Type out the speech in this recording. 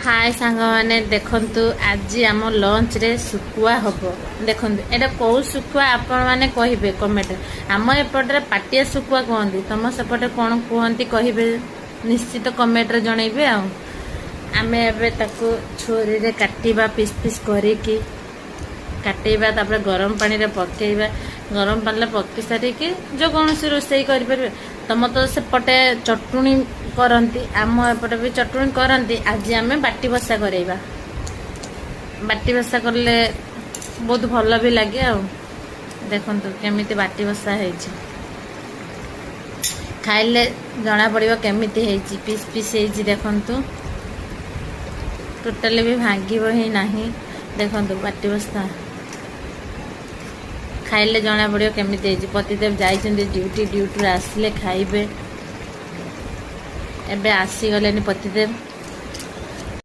हाय सांग मैंने देखंतु आज आम लंच रे सुकुआ हबो देखंतु एटा कौ सुकुआ आपण माने कहिबे कमेंट आम एपटे पाटिया सुकुआ कहंती तम सेपटे कोन कहंती कहिबे निश्चित कमेंट रे जणैबे आ आमे एबे ताकू छोरी रे काटिबा पीस पीस करिकी काटेबा तापर गरम पानी रे पकेइबा गरम पानी रे पक्की सारी कि जो कौन सी रोषेई कर परिबे तम तो सेपटे चटुणी करंती आम एपटे भी चटुणी करंती आज आमे बाटी बसा करेबा बाटी बसा करले बहुत भल भी लगे आ देखंतु केमिति बाटी बसा हेछि खाइले जना पड़िबो केमिति हेछि पीस पीस हेछि देखंतु टोटली भी भांगिबो ही नाही देखंतु बाटी बसा खाइले जना पड़िबो केमिति हेछि पतिदेव जाइछन्ती ड्यूटी ड्यूटी आसिले खाइबे एबे आसी गलेनी पतिदेव।